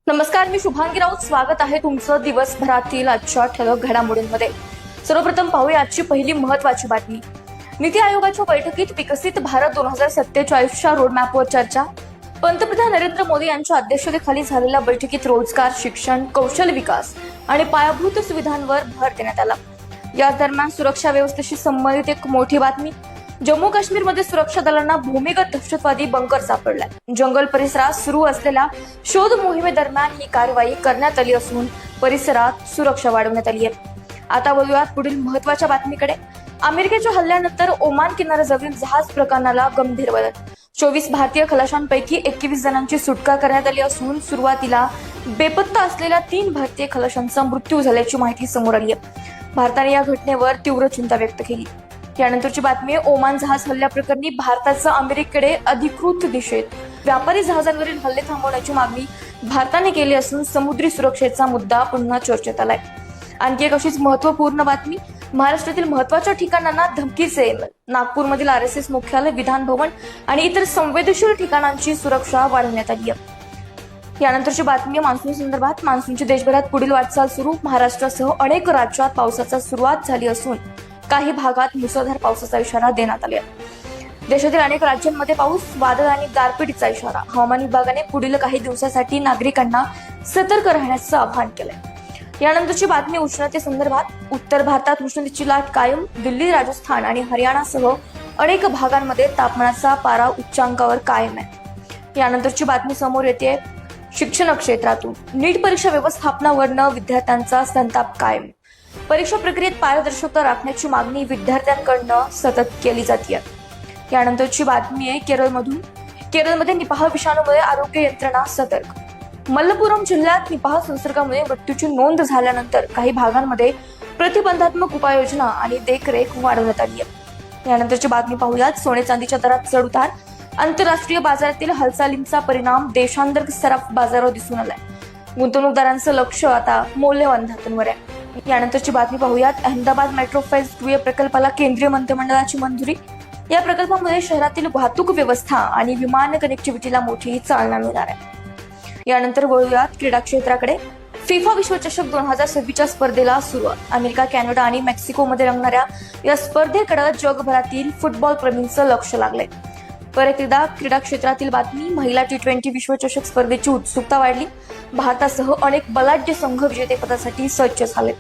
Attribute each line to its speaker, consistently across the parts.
Speaker 1: नमस्कार, मी शुभांगी राऊत. स्वागत आहे तुमचं दिवसभरातील आजच्या ठळक घडामोडींमध्ये. सर्वप्रथम पाहूया आजची पहिली महत्वाची बातमी. नीती आयोगाच्या बैठकीत विकसित भारत 2047च्या रोडमॅपवर चर्चा. पंतप्रधान नरेंद्र मोदी यांच्या अध्यक्षतेखाली झालेल्या बैठकीत रोजगार, शिक्षण, कौशल्य विकास आणि पायाभूत सुविधांवर भर देण्यात आला. या दरम्यान सुरक्षा व्यवस्थेशी संबंधित एक मोठी बातमी. जम्मू काश्मीरमध्ये सुरक्षा दलांना भूमिगत दहशतवादी बंकर सापडलाय. जंगल परिसरात सुरू असलेल्या शोध मोहिमेदरम्यान ही कारवाई करण्यात आली असून परिसरात सुरक्षा वाढवण्यात आली आहे. आता बोलूयात पुढील महत्वाच्या बातमीकडे. अमेरिकेच्या हल्ल्यानंतर ओमान किनाऱ्याजवळील जहाज प्रकरणाला गंभीर बदल. 24 भारतीय खलाशांपैकी 21 जणांची सुटका करण्यात आली असून सुरुवातीला बेपत्ता असलेल्या 3 भारतीय खलाशांचा मृत्यू झाल्याची माहिती समोर आली आहे. भारताने या घटनेवर तीव्र चिंता व्यक्त केली. यानंतरची बातमी आहे. ओमान जहाज हल्ल्याप्रकरणी भारताचं अमेरिकेकडे अधिकृत दिशेत व्यापारी जहाजांवरील हल्ले थांबवण्याची मागणी भारताने केली असून समुद्री सुरक्षेचा मुद्दा पुन्हा चर्चेत आलाय. आणखी एक अशीच महत्वपूर्ण बातमी. महाराष्ट्रातील महत्वाच्या ठिकाणांना धमकीचे ईमेल. नागपूरमधील RSS मुख्यालय, विधान भवन आणि इतर संवेदनशील ठिकाणांची सुरक्षा वाढवण्यात आली आहे. यानंतरची बातमी मान्सून संदर्भात. मान्सूनची देशभरात पुढील वाटचाल सुरू. महाराष्ट्रासह अनेक राज्यात पावसाची सुरुवात झाली असून काही भागात मुसळधार पावसाचा इशारा देण्यात आला आहे. देशातील अनेक राज्यांमध्ये पाऊस, वादळ आणि गारपिटीचा इशारा. हवामान विभागाने पुढील काही दिवसांसाठी नागरिकांना सतर्क राहण्याचं आवाहन केलंय. यानंतरची बातमी उष्णतेसंदर्भात. उत्तर भारतात उष्णतेची लाट कायम. दिल्ली, राजस्थान आणि हरियाणासह अनेक भागांमध्ये तापमानाचा पारा उच्चांकावर कायम आहे. यानंतरची बातमी समोर येते. शिक्षण क्षेत्रातून नीट परीक्षा व्यवस्थापनावरनं विद्यार्थ्यांचा संताप कायम. परीक्षा प्रक्रियेत पारदर्शकता राखण्याची मागणी विद्यार्थ्यांकडनं सतत केली जाते. यानंतरची बातमी आहे केरळमध्ये निपाह विषाणूमुळे आरोग्य यंत्रणा सतर्क. मल्लपुरम जिल्ह्यात निपाह संसर्गामुळे मृत्यूची नोंद झाल्यानंतर काही भागांमध्ये प्रतिबंधात्मक उपाययोजना आणि देखरेख वाढवण्यात आली आहे. यानंतरची बातमी पाहूयात. सोने चांदीच्या दरात चढउतार. आंतरराष्ट्रीय बाजारातील हालचालींचा परिणाम देशांतर्गत सराफ बाजारावर दिसून आलाय. गुंतवणूकदारांचं लक्ष आता मौल्यवान धातूंवर आहे. यानंतरची बातमी पाहूयात. अहमदाबाद मेट्रो फेज 2 प्रकल्पाला केंद्रीय मंत्रिमंडळाची मंजुरी. या प्रकल्पामुळे शहरातील वाहतूक व्यवस्था आणि विमान कनेक्टिव्हिटीला मोठी चालना मिळणार आहे. यानंतर बोलूयात क्रीडा क्षेत्राकडे. फिफा विश्वचषक 2026च्या स्पर्धेला सुरुवात. अमेरिका, कॅनडा आणि मेक्सिकोमध्ये रंगणाऱ्या या स्पर्धेकडे जगभरातील फुटबॉल प्रेमींचं लक्ष लागलंय. परत एकदा क्रीडा क्षेत्रातील बातमी. महिला T20 विश्वचषक स्पर्धेची उत्सुकता वाढली. भारतासह अनेक बलाढ्य संघ विजेतेपदासाठी सज्ज झालेत.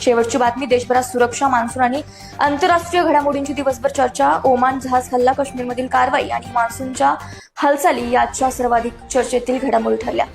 Speaker 1: शेवटची बातमी. देशभरात सुरक्षा, मान्सून आणि आंतरराष्ट्रीय घडामोडींची दिवसभर चर्चा. ओमान जहाज हल्ला, काश्मीरमधील कारवाई आणि मान्सूनच्या हालचाली याच्या सर्वाधिक चर्चेतील घडामोडी ठरल्या.